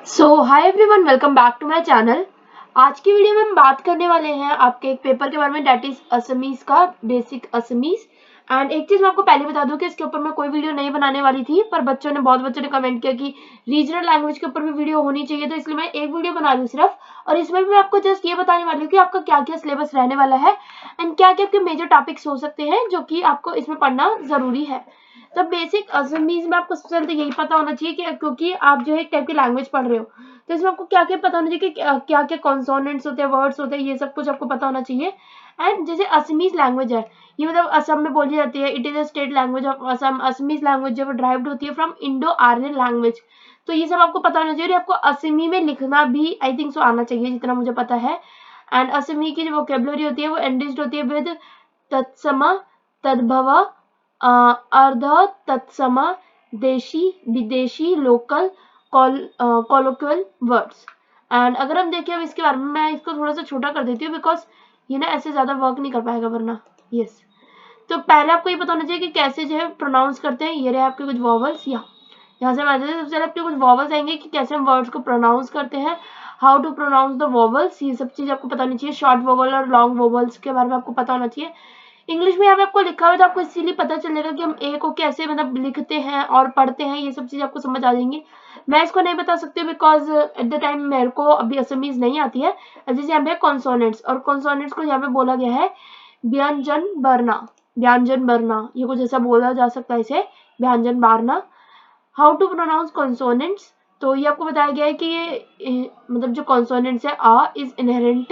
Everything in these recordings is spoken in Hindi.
Hi everyone, welcome back to my channel. आज की वीडियो में हम बात करने वाले हैं आपके एक पेपर के बारे में, दैट इज असमीज का बेसिक असमीज। एंड एक चीज मैं आपको पहले बता दूं कि इसके ऊपर मैं कोई वीडियो नहीं बनाने वाली थी, पर बहुत बच्चों ने कमेंट किया कि रीजनल लैंग्वेज के ऊपर भी वीडियो होनी चाहिए, तो इसलिए मैं एक वीडियो बना रही हूँ सिर्फ। और इसमें भी मैं आपको जस्ट ये बताने वाली हूँ कि आपका क्या क्या सिलेबस रहने वाला है एंड क्या क्या आपके मेजर टॉपिक्स हो सकते हैं जो कि आपको इसमें पढ़ना जरूरी है। तो बेसिक असमीज में आपको सबसे पहले यही पता होना चाहिए कि क्योंकि आप जो है एक टाइप की लैंग्वेज पढ़ रहे हो, तो इसमें आपको क्या क्या पता होना चाहिए कि क्या क्या कॉन्सोनेंट्स होते हैं, वर्ड्स होते हैं, ये सब कुछ आपको पता होना चाहिए। एंड जैसे असमीज लैंग्वेज है, ये मतलब असम में बोली जाती है, it is a state language of Assam. Assamese language जो ड्राइव्ड होती है फ्रॉम इंडो आर्यन लैंग्वेज। तो ये सब आपको पता होना चाहिए। आपको असमी में लिखना भी आई थिंक सो आना चाहिए, जितना मुझे पता है। एंड असमी की जो वोकेबलरी होती है वो एंडिज्ड होती है विद तत्सम, तद्भव, अर्ध, तत्सम, देशी, विदेशी, लोकल, कॉलोक्वल वर्ड्स। एंड अगर हम देखें अब इसके बारे में, मैं इसको थोड़ा सा छोटा कर देती हूँ बिकॉज ये ना ऐसे ज्यादा वर्क नहीं कर पाएगा वरना। यस, तो पहले आपको ये पता होना चाहिए कि कैसे जो है प्रोनाउंस करते हैं। ये रहे आपके कुछ वॉवल्स, यहाँ से मैं सबसे पहले आपके कुछ वॉवल्स आएंगे कि कैसे हम वर्ड्स को प्रोनाउंस करते हैं, how to pronounce the vowels. ये सब चीज आपको पता होनी चाहिए। शॉर्ट वॉवल और लॉन्ग वॉवल्स के बारे में आपको पता होना चाहिए। इंग्लिश में यहाँ पे आपको लिखा हुआ है तो आपको इसीलिए पता चलेगा कि हम ए को कैसे मतलब लिखते हैं और पढ़ते हैं, ये सब चीज आपको समझ आ जाएंगी। मैं इसको नहीं बता सकती बिकॉज एट द टाइम मेरे को अभी असमीज नहीं आती है। जैसे यहाँ पे कॉन्सोनेंट्स, और कॉन्सोनेंट्स को यहाँ पे बोला गया है व्यंजन वर्ण। व्यंजन वर्ण ये कुछ ऐसा बोला जा सकता है इसे, व्यंजन वर्ण। हाउ टू प्रोनाउंस कॉन्सोनेंट्स, तो ये आपको बताया गया है कि ये मतलब जो कॉन्सोनेंट्स है, a is inherent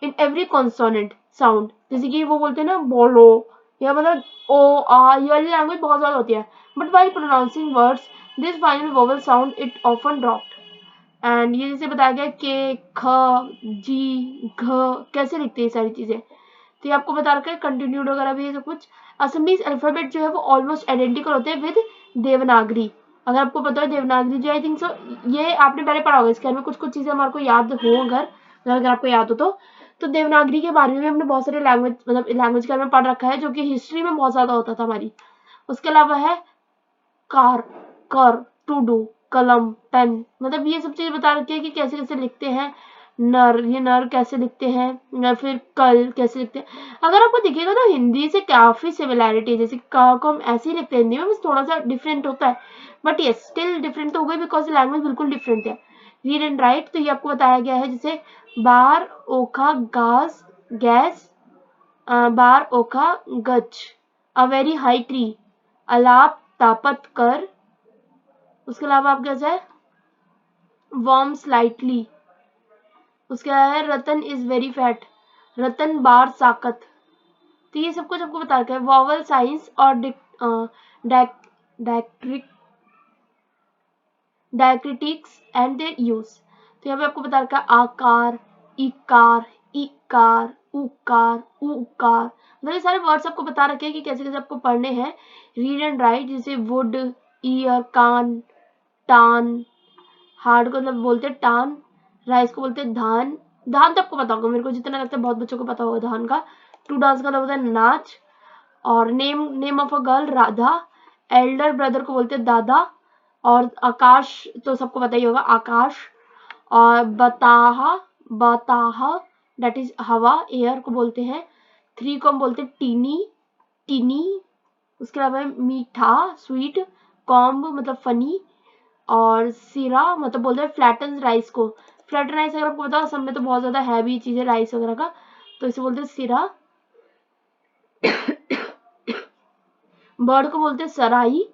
in every consonant sound. जैसे कि वो बोलते हैं ना बोलो, या मतलब ओ आ, ये वाली लैंग्वेज बहुत ज्यादा होती है। But while pronouncing words this final vowel sound it often dropped. And ये जैसे बताया गया के, ख, जी, घ कैसे लिखते हैं ये सारी चीजें, तो ये आपको बता रखा है। कंटिन्यूड वगैरह भी ये सब कुछ। असमीज अल्फाबेट जो है वो ऑलमोस्ट आइडेंटिकल होते हैं विद देवनागरी। अगर आपको पता है देवनागरी जो आई थिंक सो ये आपने पहले पढ़ा होगा, इसके बारे में कुछ कुछ चीजें हमारे को याद हो, अगर आपको याद हो तो देवनागरी के बारे में हमने बहुत सारे लैंग्वेज मतलब लैंग्वेज के बारे में पढ़ रखा है, जो कि हिस्ट्री में बहुत ज्यादा होता था हमारी। उसके अलावा है कार, कर, टू डू, कलम, पेन, मतलब ये सब चीजें बता रखी है कि कैसे कैसे लिखते हैं। नर, ये नर कैसे लिखते हैं, या फिर कल कैसे लिखते हैं। अगर आपको दिखेगा तो हिंदी से काफी सिमिलैरिटी है। जैसे क को हम ऐसे ही लिखते हैं हिंदी में, बस थोड़ा सा डिफरेंट होता है, बट ये स्टिल डिफरेंट तो हो गई बिकॉज लैंग्वेज बिल्कुल डिफरेंट है। रीड एंड राइट, तो ये आपको बताया गया है जैसे बार, ओखा, गास, गैस, बार, ओखा, गच, अ वेरी हाई ट्री, अलाप, तापत कर। उसके अलावा आप कैसे है वार्म स्लाइटली। उसके अलावा है रतन इज वेरी फैट, रतन बार साकत। तो ये सब कुछ आपको बता रखा है। वॉवल साइंस और डायक्रिटिक्स एंड देयर यूज, तो यहाँ पे आपको बता रखा है आकार, इकार, इकार, उकार, उकार, मतलब ये सारे वर्ड्स आपको बता रखे हैं कि कैसे कैसे आपको पढ़ने हैं। रीड एंड राइट, जैसे वुड, ईयर, कान, टान, हार्ड को मतलब बोलते हैं टान, राइस को बोलते हैं धान। धान तो आपको पता होगा, मेरे को जितना लगता है बहुत बच्चों को पता होगा धान का। टू डांस का मतलब होता है नाच। और name of a girl Radha. Elder brother को बोलते हैं दादा। और आकाश तो सबको पता ही होगा, आकाश। और बताहा, बताहा दैट इज हवा, एयर को बोलते हैं। थ्री को हम बोलते हैं टीनी, टीनी। उसके अलावा मीठा, स्वीट। कॉम्ब मतलब फनी। और सिरा मतलब बोलते हैं फ्लैटन राइस को। फ्लैटन राइस अगर आपको बताओ, सब में तो बहुत ज्यादा हैवी चीज है राइस वगैरह का, तो इसे बोलते हैं सिरा। बर्ड को बोलते हैं सराई।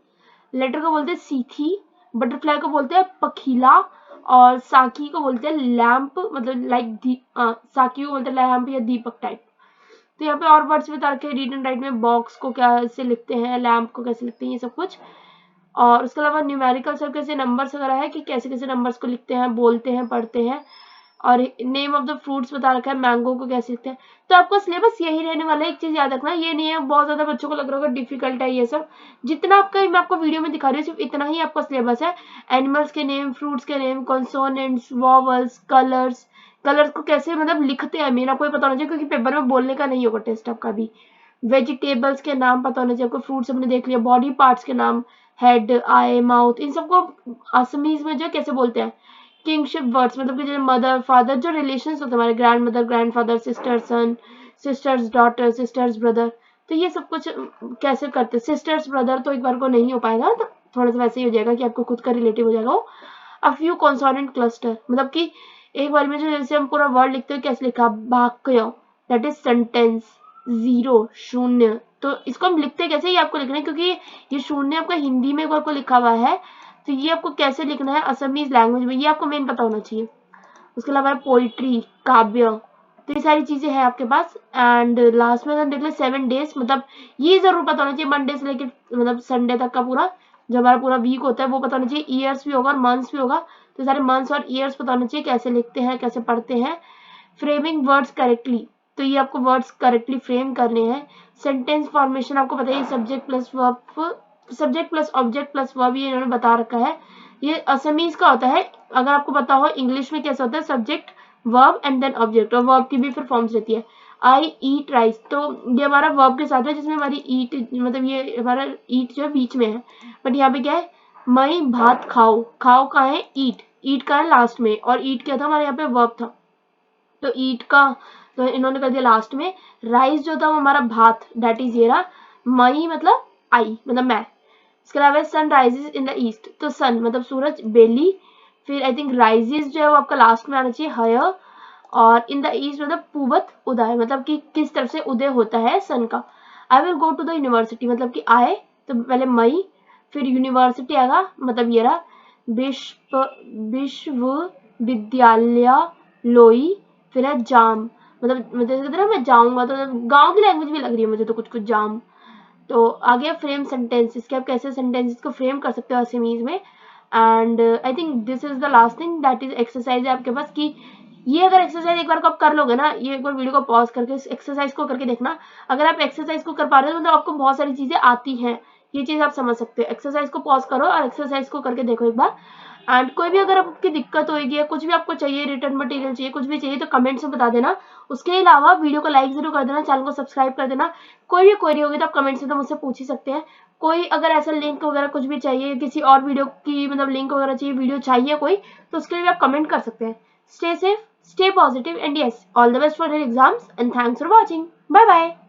लेटर को बोलते हैं सीथी। बटरफ्लाई को बोलते हैं पखीला। और साकी को बोलते हैं लैंप, मतलब लाइक साकी को बोलते हैं लैंप या दीपक टाइप। तो यहाँ पे और वर्ड्स बता रखे हैं। रीड एंड राइट में बॉक्स को कैसे लिखते हैं, लैंप को कैसे लिखते हैं, ये सब कुछ। और उसके अलावा न्यूमेरिकल सब कैसे नंबर्स वगैरह है कि कैसे कैसे नंबर्स को लिखते हैं, बोलते हैं, पढ़ते हैं। और नेम ऑफ द फ्रूट्स बता रखा है, मैंगो को कैसे लिखते हैं। तो आपका सिलेबस यही रहने वाला है। एक चीज याद रखना, ये नहीं है बहुत ज्यादा बच्चों को लग रहा होगा डिफिकल्ट है ये सब। जितना आपका मैं आपको वीडियो में दिखा रही हूँ सिर्फ इतना ही आपका सिलेबस है। एनिमल्स के नेम, फ्रूट्स के name, consonants, vowels, colours, colours को कैसे मतलब लिखते हैं मेरा कोई पता होना चाहिए, क्योंकि पेपर में बोलने का नहीं होगा टेस्ट आपका भी। वेजिटेबल्स के नाम पता होने चाहिए आपको। फ्रूट्स हमने देख लिया। बॉडी पार्ट्स के नाम, हेड, आई, माउथ, इन सबको असमीज में जो कैसे बोलते हैं, किंगशिप वर्ड्स मतलब कि जैसे मदर फादर, जो रिलेशंस होते हैं हमारे, grandmother grandfather, sister son, sisters daughter, sisters brother, तो ये सब कुछ कैसे करते हैं। सिस्टर्स ब्रदर तो एक बार को नहीं हो पाएगा, तो थोड़ा सा वैसे ही हो जाएगा कि आपको खुद का रिलेटिव हो जाएगा वो। अ फ्यू कॉन्सोनेंट क्लस्टर मतलब कि एक बार में जो जैसे हम पूरा वर्ड लिखते हैं कैसे लिखा, वाक्य, दैट इज सेंटेंस, जीरो शून्य, तो इसको हम लिखते कैसे ये आपको लिखना है, क्योंकि ये शून्य आपका हिंदी में एक बार को लिखा हुआ है, तो ये आपको कैसे लिखना है असमीज लैंग्वेज में, ये आपको मेन पता होना चाहिए। उसके अलावा पोइट्री, काव्य, तो ये सारी चीजें हैं आपके पास। एंड लास्ट में हम देख ले 7 डेज, मतलब ये जरूर पता होना चाहिए मंडे से लेकर मतलब संडे तक का पूरा जो हमारा पूरा वीक होता है वो पता होना चाहिए। ईयर्स भी होगा और मंथ्स भी होगा, तो सारे मंथ्स और ईयर्स पता होना चाहिए, कैसे लिखते हैं कैसे पढ़ते हैं। फ्रेमिंग वर्ड्स करेक्टली, तो ये आपको वर्ड्स करेक्टली फ्रेम करने हैं। सेंटेंस फॉर्मेशन आपको पता है, subject plus verb, subject plus object plus verb, ये इन्होंने बता रखा है। ये असमीज का होता है, अगर आपको पता हो इंग्लिश में कैसे होता है, subject verb and then object, और वर्ब की भी फिर फॉर्म्स रहती है। आई ईट राइस, तो ये हमारा वर्ब के साथ है जिसमें हमारी ईट मतलब ये हमारा ईट जो है बीच में है, बट यहाँ पे क्या है, मैं भात खाओ, खाओ का है ईट, ईट का है लास्ट में, और ईट क्या था हमारे यहाँ पे वर्ब था, तो ईट का तो इन्होंने कर दिया लास्ट में। राइस जो था वो हमारा भात, दैट इज ये रहा, मई मतलब आई मतलब मैं। इसके अलावा sun rises in the east, तो सन मतलब सूरज, बेली, फिर आई थिंक राइजेस जो है वो आपका लास्ट में आना चाहिए हयर, और इन द ईस्ट मतलब पूवत उदय, मतलब कि किस तरफ से उदय होता है सन का। I will go to the university मतलब कि आए, तो पहले मई, फिर यूनिवर्सिटी आएगा मतलब ये रहा विश्वविद्यालय लोई, फिर है जाम मतलब मैं जाऊंगा, तो गांव की लैंग्वेज भी लग रही है मुझे तो कुछ कुछ जाम। तो आगे फ्रेम सेंटेंसेस के, आप कैसे सेंटेंसेस को फ्रेम कर सकते हो असमीज में। And I think this is the last thing, that is exercise है आपके पास कि ये अगर एक्सरसाइज एक बार को आप कर लोगे ना, ये एक बार वीडियो को पॉज करके एक्सरसाइज को करके देखना, अगर आप एक्सरसाइज को कर पा रहे हो तो मतलब आपको बहुत सारी चीजें आती हैं, ये चीज आप समझ सकते हो। एक्सरसाइज को पॉज करो और एक्सरसाइज को करके देखो एक बार। एंड कोई भी अगर आपकी दिक्कत होगी या कुछ भी आपको चाहिए, रिटर्न मटेरियल चाहिए, कुछ भी चाहिए, तो कमेंट्स में बता देना। उसके अलावा वीडियो को लाइक जरूर कर देना, चैनल को सब्सक्राइब कर देना। कोई भी क्वेरी होगी तो आप कमेंट्स में तो मुझसे पूछ ही सकते हैं। कोई अगर ऐसा लिंक वगैरह कुछ भी चाहिए, किसी और वीडियो की मतलब लिंक वगैरह चाहिए, वीडियो चाहिए कोई, तो उसके लिए भी आप कमेंट कर सकते हैं। Stay safe, stay positive, and yes, all the best for your exams, and thanks for watching. Bye bye.